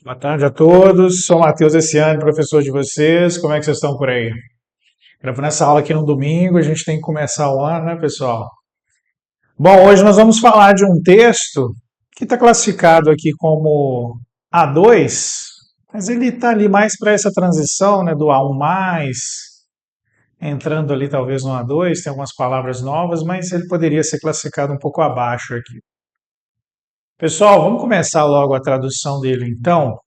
Boa tarde a todos. Sou Matheus Essiani, professor de vocês. Como é que vocês estão por aí? Gravando essa aula aqui no domingo, a gente tem que começar o ano, né, pessoal? Bom, hoje nós vamos falar de um texto que está classificado aqui como A2, mas ele está ali mais para essa transição, né, do A1+, entrando ali talvez no A2, tem algumas palavras novas, mas ele poderia ser classificado um pouco abaixo aqui. Pessoal, vamos começar logo a tradução dele então.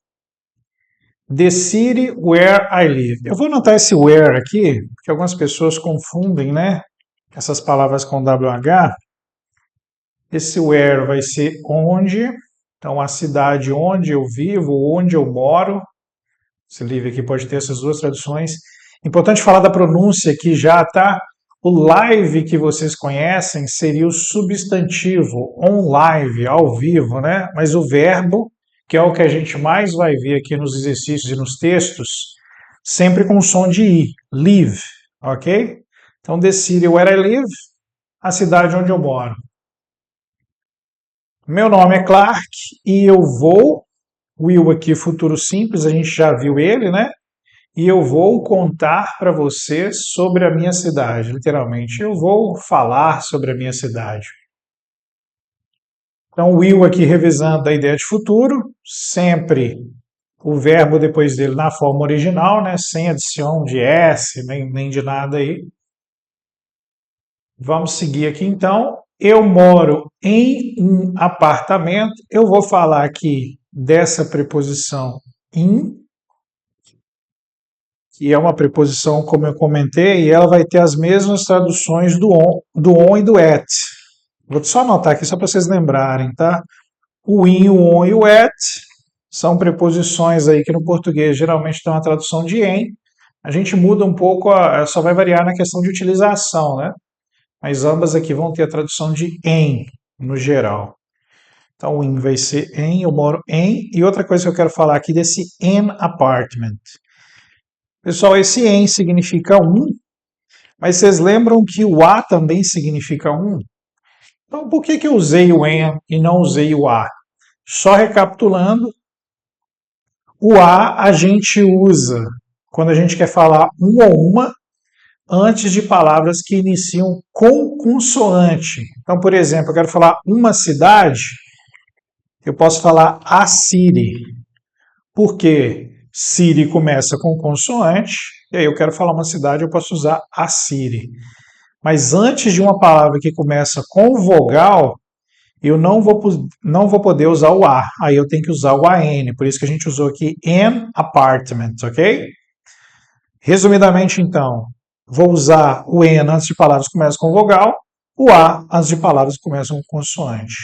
The city where I live. Eu vou anotar esse where aqui, porque algumas pessoas confundem, né? Essas palavras com WH. Esse where vai ser onde. Então, a cidade onde eu vivo, onde eu moro. Esse livro aqui pode ter essas duas traduções. Importante falar da pronúncia aqui já, tá? O live que vocês conhecem seria o substantivo, on live, ao vivo, né? Mas o verbo, que é o que a gente mais vai ver aqui nos exercícios e nos textos, sempre com som de I, live, ok? Então, the city where I live, a cidade onde eu moro. Meu nome é Clark e eu vou, will aqui, futuro simples, a gente já viu ele, né? E eu vou contar para você sobre a minha cidade, literalmente. Eu vou falar sobre a minha cidade. Então, will aqui revisando a ideia de futuro, sempre o verbo depois dele na forma original, né? Sem adição de S, nem de nada aí. Vamos seguir aqui então. Eu moro em um apartamento. Eu vou falar aqui dessa preposição in, que é uma preposição, como eu comentei, e ela vai ter as mesmas traduções do on e do at. Vou só anotar aqui só para vocês lembrarem, tá? O in, o on e o at são preposições aí que no português geralmente tem uma tradução de em. A gente muda um pouco, só vai variar na questão de utilização, né? Mas ambas aqui vão ter a tradução de em, no geral. Então, o in vai ser em, eu moro em. E outra coisa que eu quero falar aqui desse an apartment. Pessoal, esse em significa um, mas vocês lembram que o a também significa um? Então, por que eu usei o en e não usei o a? Só recapitulando, o a gente usa quando a gente quer falar um ou uma antes de palavras que iniciam com consoante. Então, por exemplo, eu quero falar uma cidade, eu posso falar a city. Por quê? City começa com consoante, e aí eu quero falar uma cidade, eu posso usar a city. Mas antes de uma palavra que começa com vogal, eu não vou poder usar o a. Aí eu tenho que usar o an. Por isso que a gente usou aqui an apartment, ok? Resumidamente, então, vou usar o an antes de palavras que começam com vogal, o a antes de palavras que começam com consoante.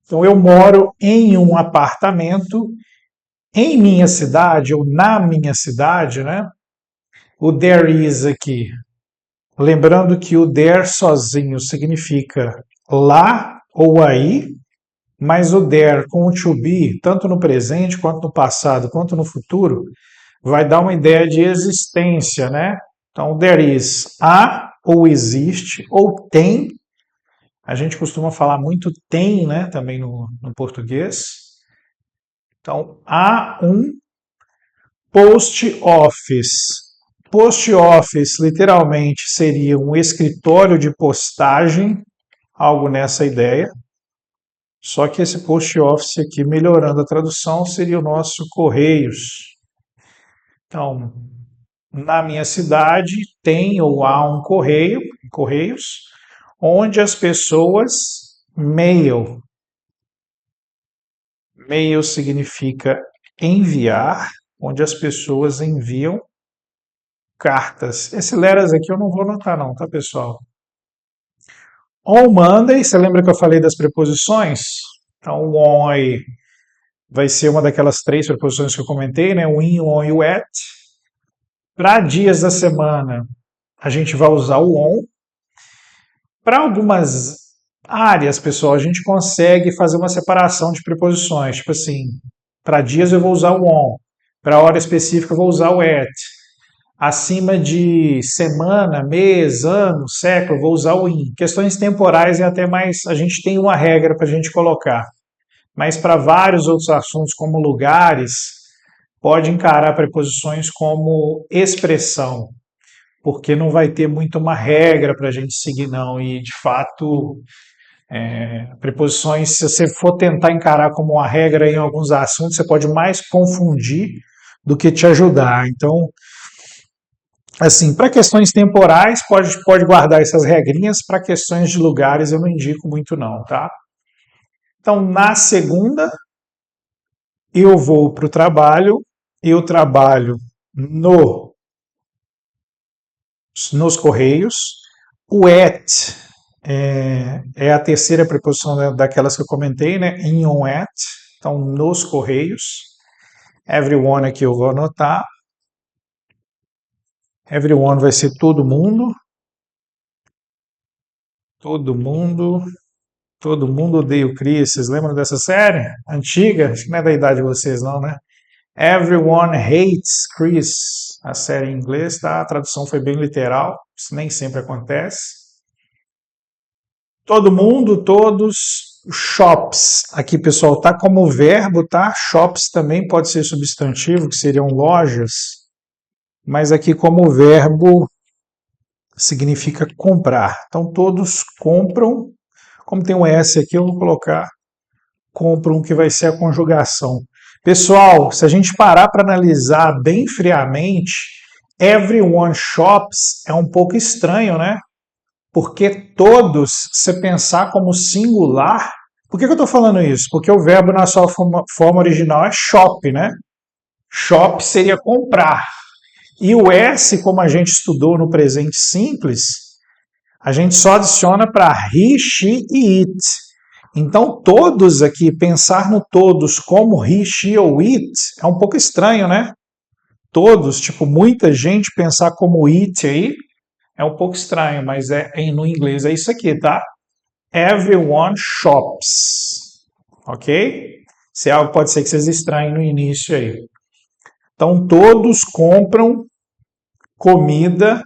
Então, eu moro em um apartamento em minha cidade, ou na minha cidade, né? O there is aqui. Lembrando que o there sozinho significa lá ou aí, mas o there com o to be, tanto no presente, quanto no passado, quanto no futuro, vai dar uma ideia de existência, né? Então, there is, há, ou existe, ou tem. A gente costuma falar muito tem, né? Também no português. Então, há um post office. Post office, literalmente, seria um escritório de postagem, algo nessa ideia. Só que esse post office aqui, melhorando a tradução, seria o nosso Correios. Então, na minha cidade tem ou há um correio, Correios, onde as pessoas mail. Mail significa enviar, onde as pessoas enviam cartas. Esse letters aqui eu não vou anotar não, tá, pessoal? On Monday, você lembra que eu falei das preposições? Então, o on aí vai ser uma daquelas três preposições que eu comentei, né? O in, o on e o at. Para dias da semana, a gente vai usar o on. Para algumas áreas, pessoal, a gente consegue fazer uma separação de preposições. Tipo assim, para dias eu vou usar o on. Para hora específica eu vou usar o at. Acima de semana, mês, ano, século, vou usar o in. Questões temporais é até mais. A gente tem uma regra para a gente colocar. mas para vários outros assuntos, como lugares, pode encarar preposições como expressão, porque não vai ter muito uma regra para a gente seguir, não. E, de fato, preposições, se você for tentar encarar como uma regra em alguns assuntos, você pode mais confundir do que te ajudar. Então, assim, para questões temporais, pode guardar essas regrinhas. Para questões de lugares, eu não indico muito, não, tá? Então, na segunda, eu vou para o trabalho, eu trabalho no, nos Correios. O at é a terceira preposição daquelas que eu comentei, né? In, on, at. Então, nos Correios. Everyone aqui eu vou anotar. Everyone vai ser todo mundo. Todo mundo. Todo mundo odeia o Chris. Vocês lembram dessa série? Antiga? Acho que não é da idade de vocês, não, né? Everyone hates Chris. A série em inglês, tá? A tradução foi bem literal. Isso nem sempre acontece. Todo mundo, todos. Shops. Aqui, pessoal, tá como verbo, tá? Shops também pode ser substantivo, que seriam lojas. Mas aqui, como verbo, significa comprar. Então, todos compram. Como tem um S aqui, eu vou colocar compram, que vai ser a conjugação. Pessoal, se a gente parar para analisar bem friamente, everyone shops é um pouco estranho, né? Porque todos, se pensar como singular. Por que eu estou falando isso? Porque o verbo na sua forma original é shop, né? Shop seria comprar. E o S, como a gente estudou no presente simples, a gente só adiciona para he, she e it. Então, todos aqui, pensar no todos como he, she ou it, é um pouco estranho, né? Todos, tipo, muita gente pensar como it aí, é um pouco estranho, mas no inglês é isso aqui, tá? Everyone shops. Ok? Se é algo pode ser que vocês estranhem no início aí. Então, todos compram comida.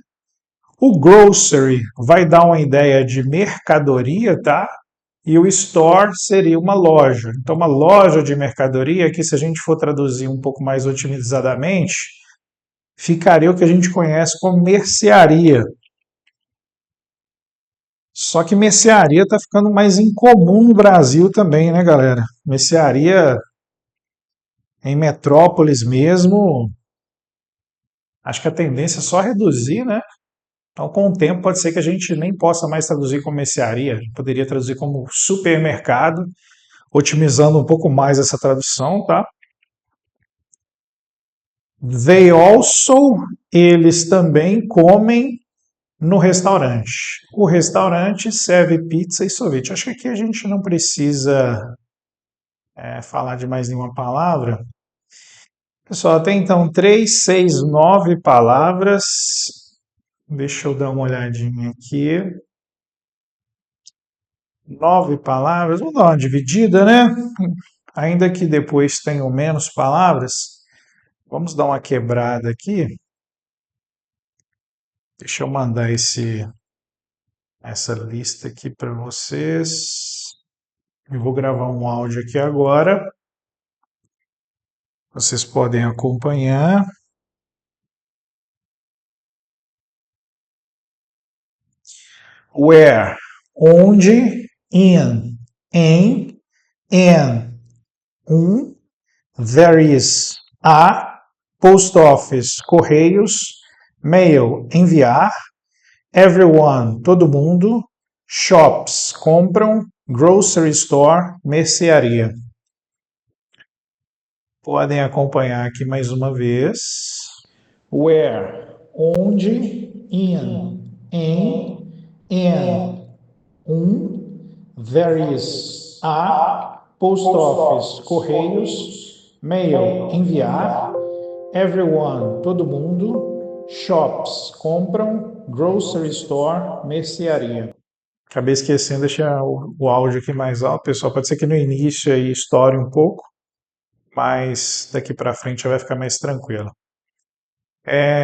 O grocery vai dar uma ideia de mercadoria, tá? E o store seria uma loja. Então, uma loja de mercadoria, que se a gente for traduzir um pouco mais otimizadamente, ficaria o que a gente conhece como mercearia. Só que mercearia está ficando mais incomum no Brasil também, né, galera? Mercearia em metrópoles mesmo, acho que a tendência é só reduzir, né? Então, com o tempo, pode ser que a gente nem possa mais traduzir como mercearia, poderia traduzir como supermercado, otimizando um pouco mais essa tradução, tá? They also, eles também comem no restaurante. O restaurante serve pizza e sorvete. Acho que aqui a gente não precisa falar de mais nenhuma palavra. Pessoal, tem então 3, 6, 9 palavras. Deixa eu dar uma olhadinha aqui. 9 palavras. Vamos dar uma dividida, né? Ainda que depois tenham menos palavras. Vamos dar uma quebrada aqui. Deixa eu mandar essa lista aqui para vocês. Eu vou gravar um áudio aqui agora. Vocês podem acompanhar. Where, onde, in, em, and, there is, a, post office, correios, mail, enviar, everyone, todo mundo, shops, compram, grocery store, mercearia. Podem acompanhar aqui mais uma vez. Where, onde, in, em, and, there is, a, post office, correios, mail, enviar, everyone, todo mundo, shops, compram, grocery store, mercearia. Acabei esquecendo de deixar o áudio aqui mais alto, pessoal. Pode ser que no início aí estoure um pouco, mas daqui para frente já vai ficar mais tranquilo.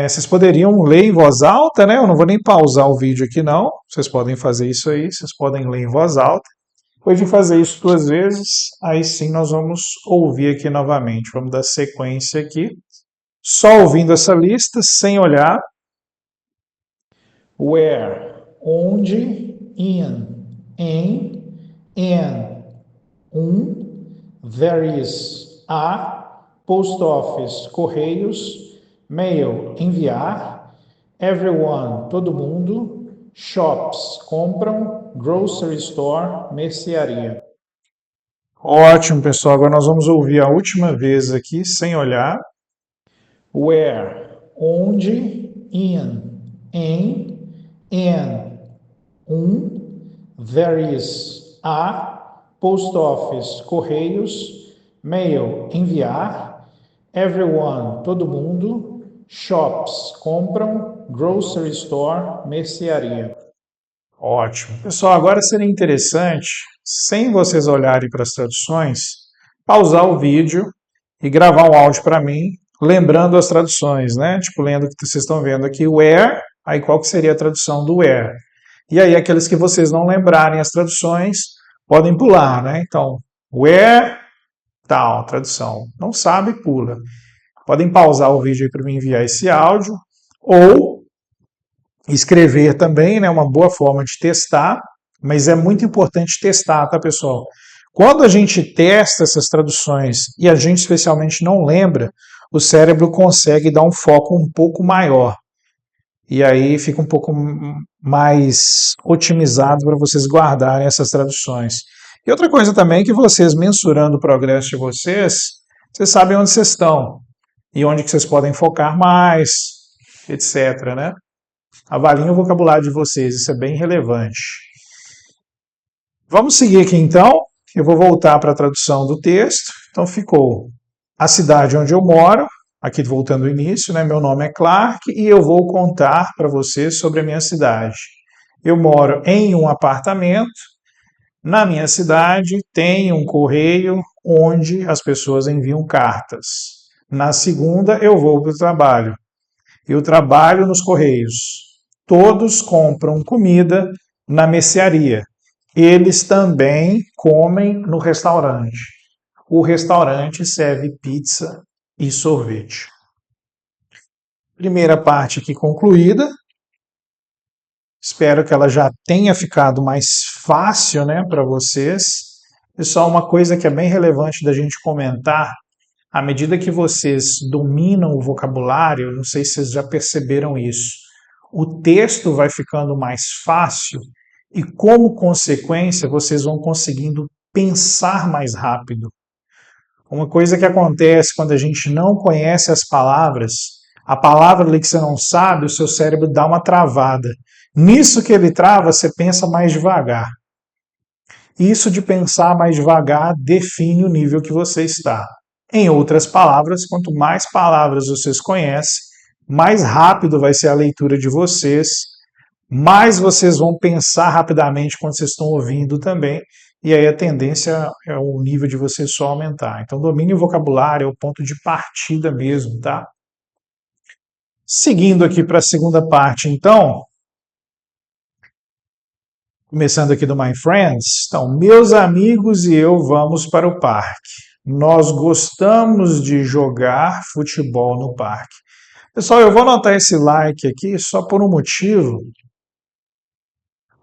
Vocês poderiam ler em voz alta, né? Eu não vou nem pausar o vídeo aqui, não. Vocês podem fazer isso aí, vocês podem ler em voz alta. Depois de fazer isso 2 vezes, aí sim nós vamos ouvir aqui novamente. Vamos dar sequência aqui. Só ouvindo essa lista, sem olhar. Where, onde, in, em, and, there is, a, post office, correios, mail, enviar, everyone, todo mundo, shops, compram, grocery store, mercearia. Ótimo, pessoal. Agora nós vamos ouvir a última vez aqui, sem olhar. Where, onde, in, em, and, there is, a, post office, correios, mail, enviar, everyone, todo mundo, shops, compram, grocery store, mercearia. Ótimo. Pessoal, agora seria interessante, sem vocês olharem para as traduções, pausar o vídeo e gravar um áudio para mim, lembrando as traduções, né? Tipo, lendo o que vocês estão vendo aqui, where, aí qual que seria a tradução do where? E aí, aqueles que vocês não lembrarem as traduções, podem pular, né? Então, where, tal, tradução. Não sabe, pula. Podem pausar o vídeo aí para me enviar esse áudio, ou escrever também, né? Uma boa forma de testar, mas é muito importante testar, tá, pessoal? Quando a gente testa essas traduções e a gente especialmente não lembra, o cérebro consegue dar um foco um pouco maior. E aí fica um pouco mais otimizado para vocês guardarem essas traduções. E outra coisa também é que vocês, mensurando o progresso de vocês, vocês sabem onde vocês estão e onde que vocês podem focar mais, etc, né? Avaliem o vocabulário de vocês, isso é bem relevante. Vamos seguir aqui então. Eu vou voltar para a tradução do texto. Então ficou a cidade onde eu moro, aqui voltando ao início, né? Meu nome é Clark e eu vou contar para vocês sobre a minha cidade. Eu moro em um apartamento. Na minha cidade tem um correio onde as pessoas enviam cartas. Na segunda eu vou para o trabalho. Eu trabalho nos correios. Todos compram comida na mercearia. Eles também comem no restaurante. O restaurante serve pizza e sorvete. Primeira parte aqui concluída. Espero que ela já tenha ficado mais fácil, né, para vocês. Pessoal, uma coisa que é bem relevante da gente comentar, à medida que vocês dominam o vocabulário, não sei se vocês já perceberam isso, o texto vai ficando mais fácil e, como consequência, vocês vão conseguindo pensar mais rápido. Uma coisa que acontece quando a gente não conhece as palavras, a palavra ali que você não sabe, o seu cérebro dá uma travada. Nisso que ele trava, você pensa mais devagar. Isso de pensar mais devagar define o nível que você está. Em outras palavras, quanto mais palavras vocês conhecem, mais rápido vai ser a leitura de vocês, mais vocês vão pensar rapidamente quando vocês estão ouvindo também, e aí a tendência é o nível de vocês só aumentar. Então, domínio o vocabulário é o ponto de partida mesmo, tá? Seguindo aqui para a segunda parte, então, começando aqui do My Friends, então, meus amigos e eu vamos para o parque. Nós gostamos de jogar futebol no parque. Pessoal, eu vou anotar esse like aqui só por um motivo.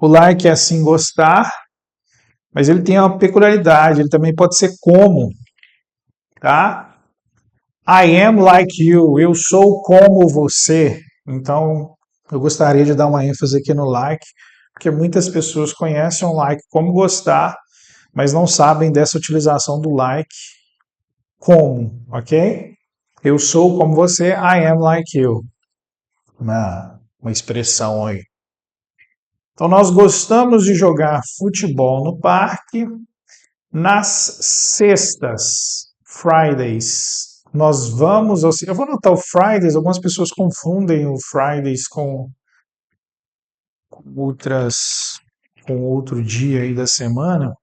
O like é assim gostar, mas ele tem uma peculiaridade, ele também pode ser como, tá? I am like you, eu sou como você. Então, eu gostaria de dar uma ênfase aqui no like, porque muitas pessoas conhecem o like como gostar, mas não sabem dessa utilização do like como, ok? Eu sou como você, I am like you. Uma expressão aí. Então, nós gostamos de jogar futebol no parque nas sextas, Fridays. Nós vamos ao... Eu vou anotar o Fridays, algumas pessoas confundem o Fridays com outro dia aí da semana.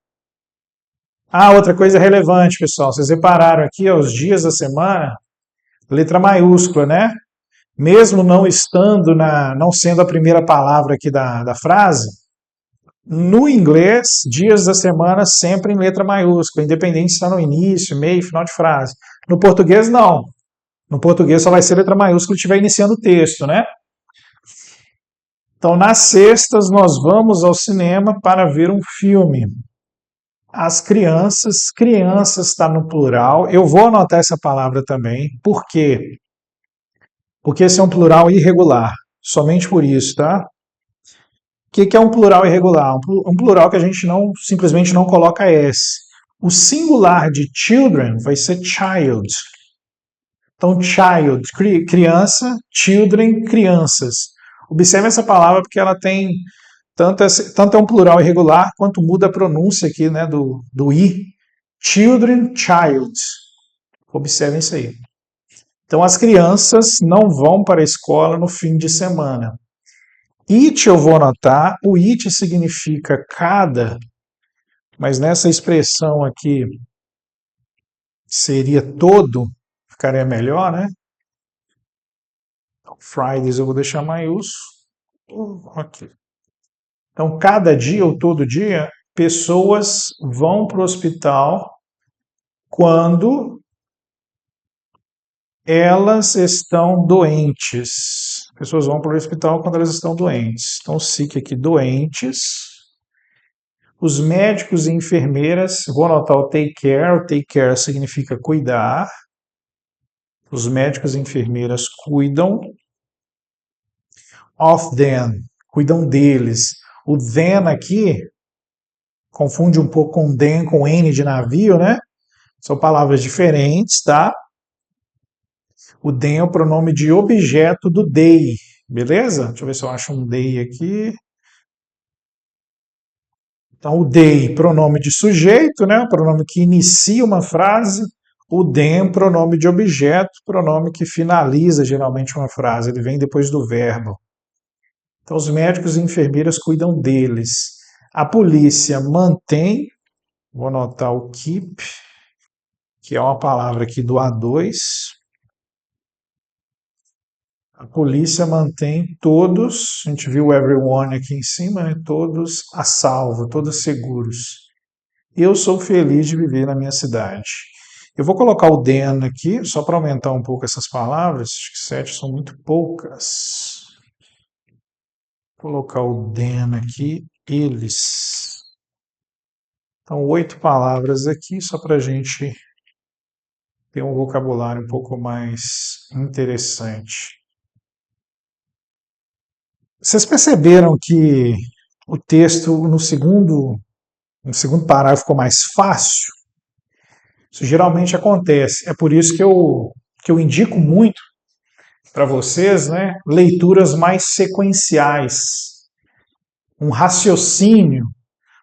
Ah, outra coisa relevante, pessoal. Vocês repararam aqui, ó, os dias da semana, letra maiúscula, né? Mesmo não estando não sendo a primeira palavra aqui da frase, No inglês, dias da semana sempre em letra maiúscula, independente se está no início, meio, final de frase. No português, não. No português só vai ser letra maiúscula se estiver iniciando o texto, né? Então, nas sextas, nós vamos ao cinema para ver um filme. As crianças, crianças está no plural. Eu vou anotar essa palavra também. Por quê? Porque esse é um plural irregular. Somente por isso, tá? O que é um plural irregular? Um plural que a gente não simplesmente não coloca S. O singular de children vai ser child. Então, child, criança, children, crianças. Observe essa palavra porque ela tem tanto é um plural irregular quanto muda a pronúncia aqui, né, do I. Children, child. Observem isso aí. Então, as crianças não vão para a escola no fim de semana. It eu vou anotar. O it significa cada, mas nessa expressão aqui seria todo, ficaria melhor, né? Fridays eu vou deixar maiúsculo. Ok. Então, cada dia ou todo dia, pessoas vão para o hospital quando elas estão doentes. Pessoas vão para o hospital quando elas estão doentes. Então, sic aqui, doentes. Os médicos e enfermeiras, vou anotar o take care. O take care significa cuidar. Os médicos e enfermeiras cuidam. Of them, cuidam deles. O them aqui confunde um pouco com them, com N de navio, né? São palavras diferentes, tá? O them é o pronome de objeto do they, beleza? Deixa eu ver se eu acho um they aqui. Então, o they, pronome de sujeito, né? O pronome que inicia uma frase. O them, pronome de objeto, pronome que finaliza geralmente uma frase. Ele vem depois do verbo. Então, os médicos e enfermeiras cuidam deles. A polícia mantém, vou anotar o keep, que é uma palavra aqui do A2. A polícia mantém todos, a gente viu everyone aqui em cima, né? Todos a salvo, todos seguros. Eu sou feliz de viver na minha cidade. Eu vou colocar o then aqui, só para aumentar um pouco essas palavras, acho que 7 são muito poucas. Vou colocar o then aqui, eles. Então, 8 palavras aqui, só para a gente ter um vocabulário um pouco mais interessante. Vocês perceberam que o texto no segundo parágrafo ficou mais fácil? Isso geralmente acontece. É por isso que eu indico muito para vocês, né, leituras mais sequenciais, um raciocínio,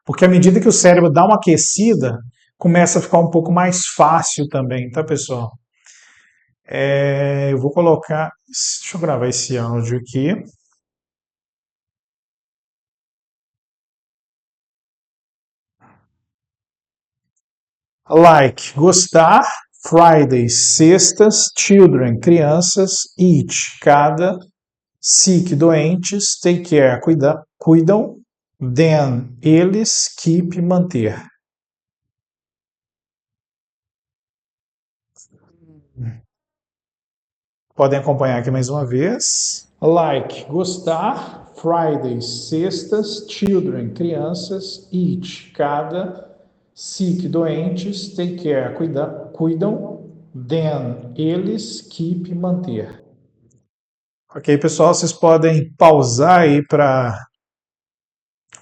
porque à medida que o cérebro dá uma aquecida, começa a ficar um pouco mais fácil também, tá, pessoal? Eu vou colocar, deixa eu gravar esse áudio aqui. Like, gostar. Fridays, sextas. Children, crianças. Eat, cada. Sick, doentes. Take care, cuidam. Then, eles. Keep, manter. Podem acompanhar aqui mais uma vez. Like, gostar. Fridays, sextas. Children, crianças. Eat, cada. Sick, doentes. Take care, cuidam. Then, eles. Keep, manter. Ok, pessoal, vocês podem pausar aí para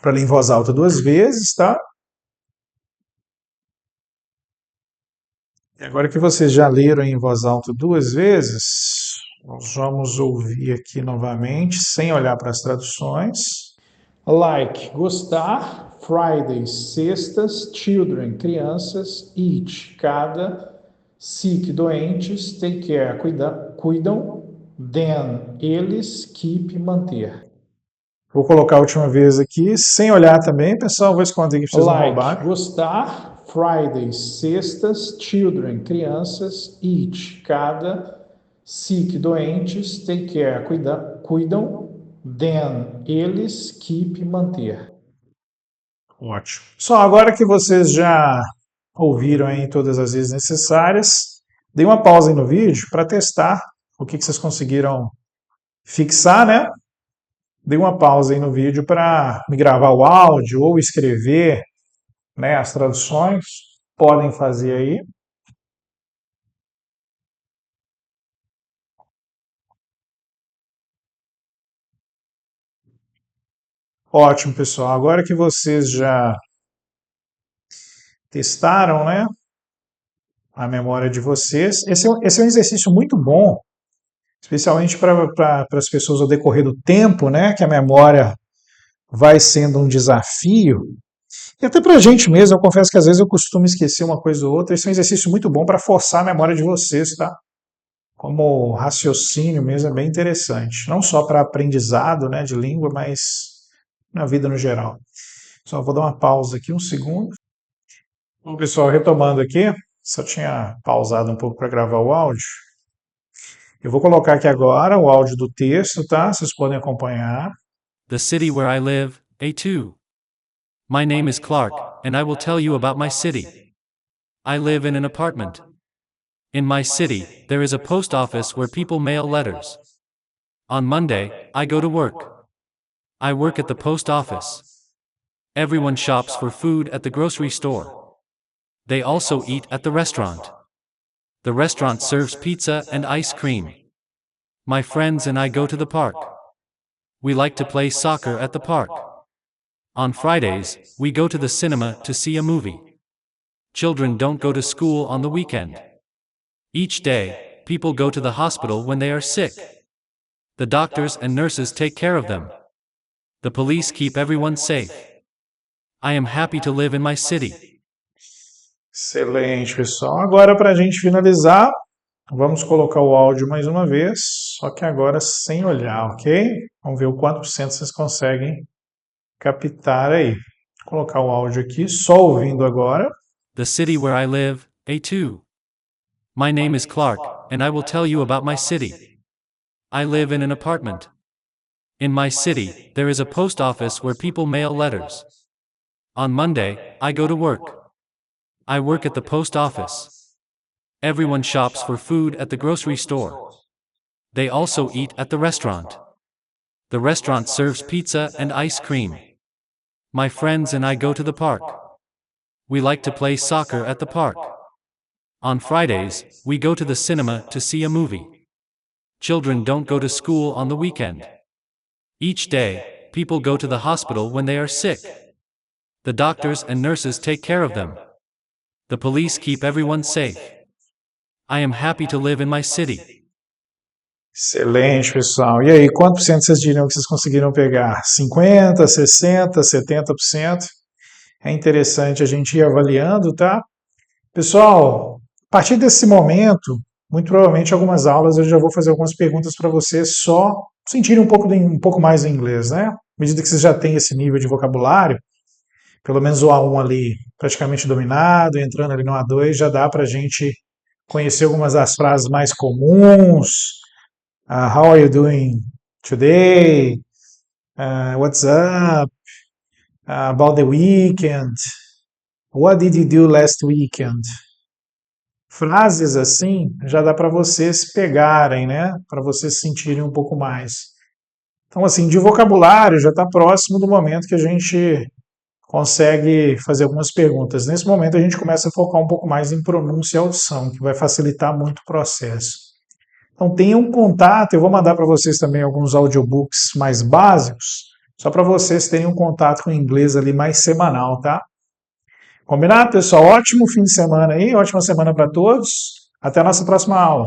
ler em voz alta 2 vezes, tá? E agora que vocês já leram em voz alta 2 vezes, nós vamos ouvir aqui novamente, sem olhar para as traduções. Like, gostar. Fridays, sextas. Children, crianças. Eat, cada. Sick, doentes. Take care, cuidam. Then, eles. Keep, manter. Vou colocar a última vez aqui, sem olhar também, pessoal, vou esconder aqui para vocês não roubarem. Gostar. Fridays, sextas. Children, crianças. Eat, cada. Sick, doentes. Take care, cuidam. Then, eles. Keep, manter. Ótimo. Só agora que vocês já ouviram aí todas as vezes necessárias, dê uma pausa aí no vídeo para testar o que vocês conseguiram fixar, né? Dê uma pausa aí no vídeo para me gravar o áudio ou escrever, né, as traduções. Podem fazer aí. Ótimo, pessoal. Agora que vocês já testaram, né, a memória de vocês, esse é um exercício muito bom, especialmente para as pessoas ao decorrer do tempo, né, que a memória vai sendo um desafio. E até para a gente mesmo, eu confesso que às vezes eu costumo esquecer uma coisa ou outra. Esse é um exercício muito bom para forçar a memória de vocês, tá? Como raciocínio mesmo, é bem interessante. Não só para aprendizado, né, de língua, mas na vida no geral. Só vou dar uma pausa aqui, um segundo. Bom, pessoal, retomando aqui, só tinha pausado um pouco para gravar o áudio. Eu vou colocar aqui agora o áudio do texto, tá? Vocês podem acompanhar. The city where I live, A2. My name is Clark, and I will tell you about my city. I live in an apartment. In my city, there is a post office where people mail letters. On Monday, I go to work. I work at the post office. Everyone shops for food at the grocery store. They also eat at the restaurant. The restaurant serves pizza and ice cream. My friends and I go to the park. We like to play soccer at the park. On Fridays, we go to the cinema to see a movie. Children don't go to school on the weekend. Each day, people go to the hospital when they are sick. The doctors and nurses take care of them. The police keep everyone safe. I am happy to live in my city. Excelente, pessoal. Agora, para a gente finalizar, vamos colocar o áudio mais uma vez, só que agora sem olhar, ok? Vamos ver o quanto por cento vocês conseguem captar aí. Vou colocar o áudio aqui, só ouvindo agora. The city where I live, A2. My name is Clark, and I will tell you about my city. I live in an apartment. In my city, there is a post office where people mail letters. On Monday, I go to work. I work at the post office. Everyone shops for food at the grocery store. They also eat at the restaurant. The restaurant serves pizza and ice cream. My friends and I go to the park. We like to play soccer at the park. On Fridays, we go to the cinema to see a movie. Children don't go to school on the weekend. Each day, people go to the hospital when they are sick. The doctors and nurses take care of them. The police keep everyone safe. I am happy to live in my city. Excelente, pessoal. E aí, quanto por cento vocês diriam que vocês conseguiram pegar? 50%, 60%, 70%? É interessante a gente ir avaliando, tá? Pessoal, a partir desse momento, muito provavelmente algumas aulas eu já vou fazer algumas perguntas para vocês só sentirem um pouco mais em inglês, né? À medida que vocês já têm esse nível de vocabulário, pelo menos o A1 ali praticamente dominado, entrando ali no A2, já dá para a gente conhecer algumas das frases mais comuns. How are you doing today? What's up? About the weekend? What did you do last weekend? Frases assim já dá para vocês pegarem, né? Para vocês sentirem um pouco mais. Então, assim, de vocabulário já está próximo do momento que a gente consegue fazer algumas perguntas. Nesse momento a gente começa a focar um pouco mais em pronúncia e audição, que vai facilitar muito o processo. Então tenham um contato, eu vou mandar para vocês também alguns audiobooks mais básicos, só para vocês terem um contato com o inglês ali mais semanal, tá? Combinado, pessoal? Ótimo fim de semana aí, ótima semana para todos. Até a nossa próxima aula.